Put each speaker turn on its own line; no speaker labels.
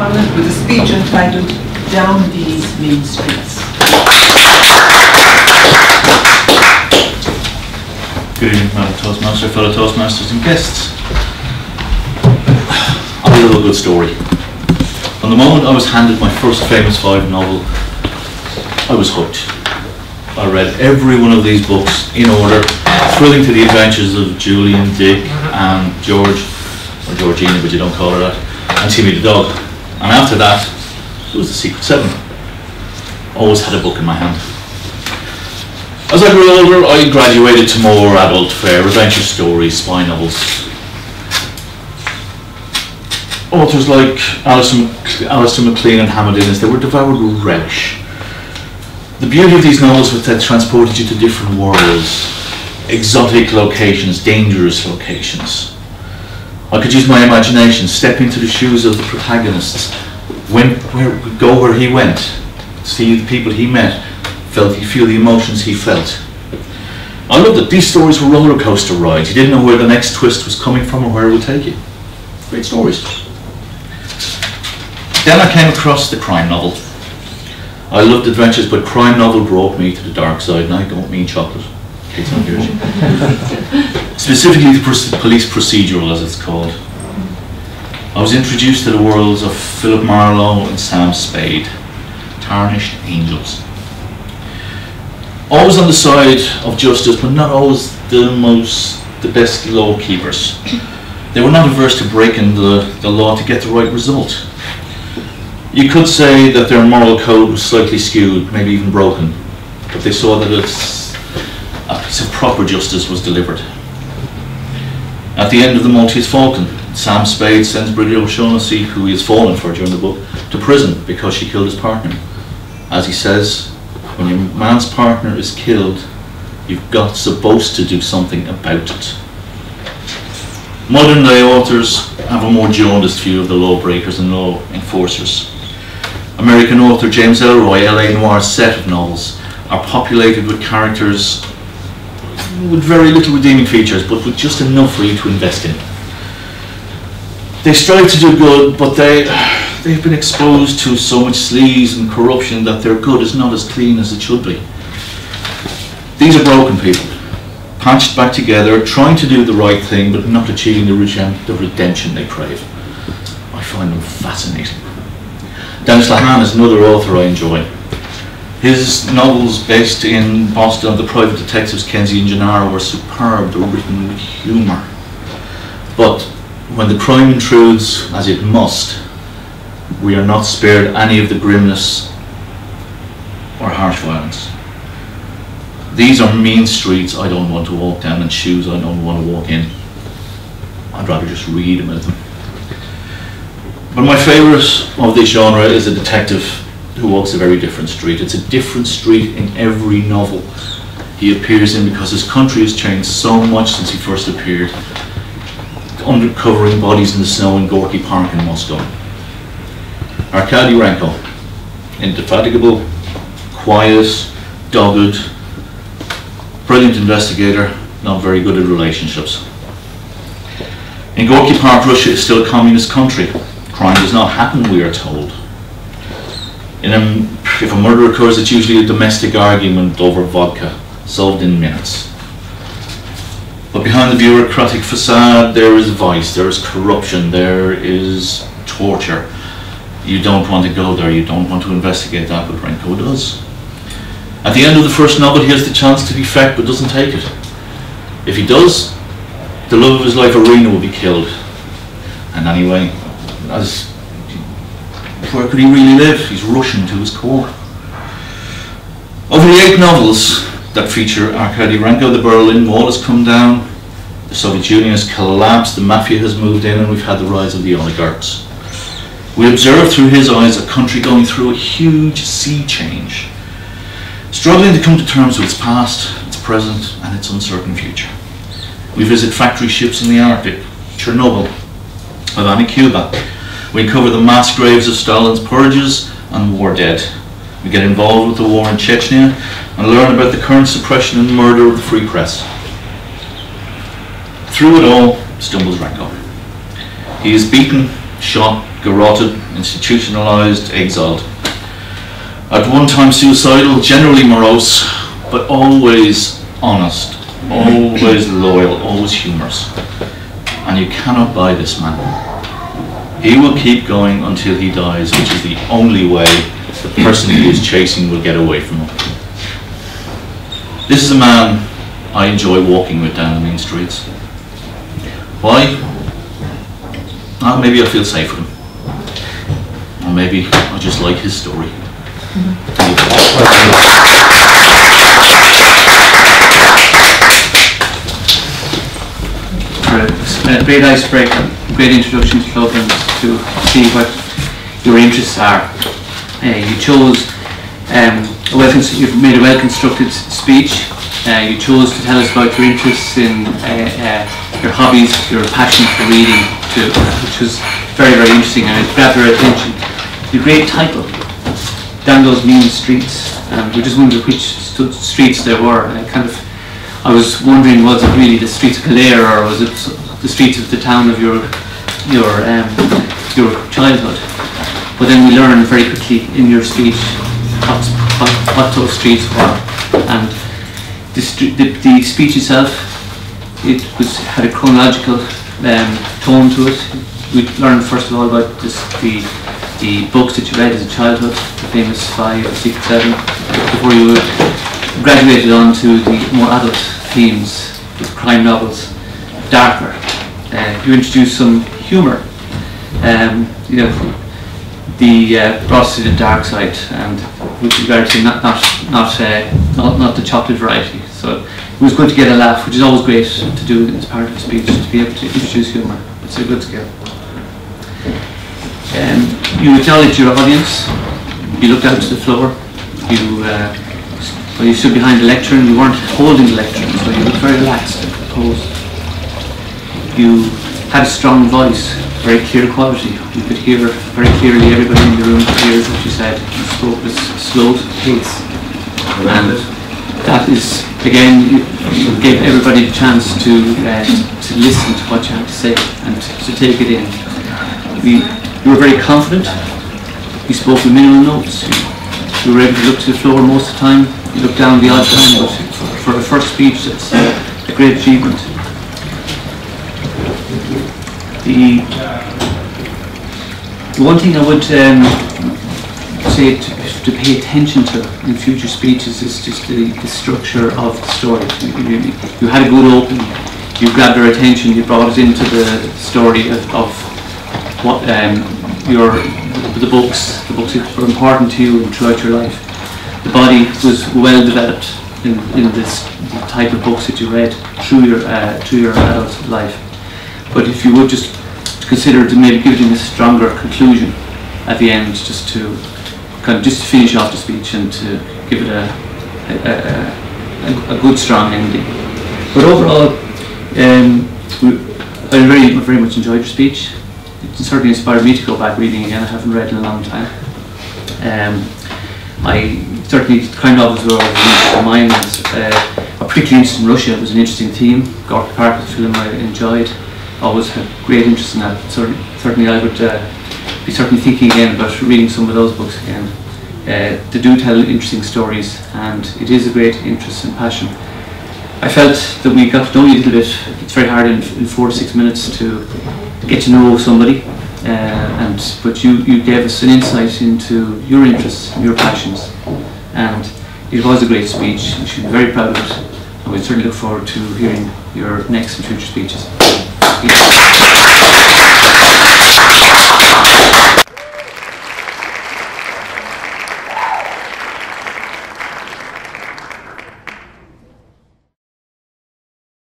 Conlon with a speech entitled Down These Main Streets.
Good evening, Madam Toastmaster, fellow Toastmasters and guests. I'll tell you a good story. From the moment I was handed my first Famous Five novel, I was hooked. I read every one of these books in order, thrilling to the adventures of Julian, Dick, and George, or Georgina, but you don't call her that, and Timmy the dog. And after that, it was the Secret Seven. Always had a book in my hand. As I grew older, I graduated to more adult fare, adventure stories, spy novels. Authors like Alistair MacLean and Hamid Innes, they were devoured with relish. The beauty of these novels was that they transported you to different worlds, exotic locations, dangerous locations. I could use my imagination, step into the shoes of the protagonists, go where he went, see the people he met, feel the emotions he felt. I loved it. These stories were roller coaster rides. You didn't know where the next twist was coming from or where it would take you. Great stories. Then I came across the crime novel. I loved adventures, but crime novel brought me to the dark side, and I don't mean chocolate. Kate's not here, is she? Specifically the police procedural, as it's called. I was introduced to the worlds of Philip Marlowe and Sam Spade, Tarnished Angels. Always on the side of justice, but not always the best law keepers. They were not averse to breaking the law to get the right result. You could say that their moral code was slightly skewed, maybe even broken, but they saw that a piece of proper justice was delivered. At the end of the Maltese Falcon, Sam Spade sends Brigadier O'Shaughnessy, who he has fallen for during the book, to prison because she killed his partner. As he says, when your man's partner is killed, you've got supposed to do something about it. Modern day authors have a more jaundiced view of the lawbreakers and law enforcers. American author James Ellroy, L.A. Noir's set of novels are populated with characters with very little redeeming features, but with just enough for you to invest in. They strive to do good, but they've been exposed to so much sleaze and corruption that their good is not as clean as it should be. These are broken people, patched back together, trying to do the right thing, but not achieving the redemption they crave. I find them fascinating. Dennis Lehane is another author I enjoy. His novels based in Boston of the private detectives Kenzie and Gennaro were superb. They were written with humour. But when the crime intrudes, as it must, we are not spared any of the grimness or harsh violence. These are mean streets I don't want to walk down and shoes I don't want to walk in. I'd rather just read about them. But my favourite of this genre is a detective who walks a very different street. It's a different street in every novel he appears in because his country has changed so much since he first appeared, uncovering bodies in the snow in Gorky Park in Moscow. Arkady Renko, indefatigable, quiet, dogged, brilliant investigator, not very good at relationships. In Gorky Park, Russia is still a communist country. Crime does not happen, we are told. If a murder occurs, it's usually a domestic argument over vodka, solved in minutes. But behind the bureaucratic facade, there is vice, there is corruption, there is torture. You don't want to go there, you don't want to investigate that, but Renko does. At the end of the first novel, he has the chance to defect, but doesn't take it. If he does, the love of his life, Irina, will be killed. And anyway, where could he really live? He's Russian to his core. Over the 8 novels that feature Arkady Renko, the Berlin Wall has come down, the Soviet Union has collapsed, the mafia has moved in, and we've had the rise of the oligarchs. We observe through his eyes a country going through a huge sea change, struggling to come to terms with its past, its present, and its uncertain future. We visit factory ships in the Arctic, Chernobyl, Havana, Cuba. We cover the mass graves of Stalin's purges and war dead. We get involved with the war in Chechnya and learn about the current suppression and murder of the free press. Through it all stumbles Renko. He is beaten, shot, garroted, institutionalized, exiled. At one time suicidal, generally morose, but always honest, always loyal, always humorous. And you cannot buy this man. He will keep going until he dies, which is the only way the person he is chasing will get away from him. This is a man I enjoy walking with down the main streets. Why? Well, maybe I feel safe with him. Or maybe I just like his story.
A great icebreaker, great introduction to club and to see what your interests are. You chose you've made a well-constructed speech. You chose to tell us about your interests in your hobbies, your passion for reading, which was very, very interesting, and it grabbed our attention. The great title, Down Those Mean Streets, and we just wondered which streets there were. And I was wondering, was it really the streets of Kildare, or was it the streets of the town of your childhood? But then we learned very quickly in your speech what those streets were, and the speech itself, had a chronological tone to it. We learned first of all about the books that you read as a childhood, the famous 5 or 6, 7, before you graduated on to the more adult themes, the crime novels, darker. You introduced some humour, brought us to the dark side, and with regard to not the chocolate variety. So it was good to get a laugh, which is always great to do as part of a speech, to be able to introduce humour. It's a good skill. You acknowledged your audience. You looked out to the floor. You stood behind the lectern. You weren't holding the lectern, so you looked very relaxed and composed. You had a strong voice, very clear quality. You could hear very clearly, everybody in the room could hear what you said. You spoke with slow pace. And that is, again, you gave everybody the chance to listen to what you had to say and to take it in. You were very confident. You spoke with minimal notes. You were able to look to the floor most of the time. You looked down the odd time, but for a first speech, that's a great achievement. The one thing I would say to pay attention to in future speeches is just the structure of the story. You had a good opening. You grabbed our attention. You brought us into the story of what the books that were important to you and throughout your life. The body was well developed in this type of books that you read through your adult life. But if you would just consider to maybe giving a stronger conclusion at the end, just to finish off the speech and to give it a good strong ending. But overall, I very much enjoyed your speech. It certainly inspired me to go back reading again. I haven't read in a long time. Certainly crime novels were of mine. A particular interest in Russia was an interesting theme. Gorky Park was a film I enjoyed. Always had great interest in that. Certainly I would be thinking again about reading some of those books again. They do tell interesting stories, and it is a great interest and passion. I felt that we got to know you a little bit. It's very hard in 4 to 6 minutes to get to know somebody, but you gave us an insight into your interests, your passions, and it was a great speech. You should be very proud of it, and we certainly look forward to hearing your next and future speeches.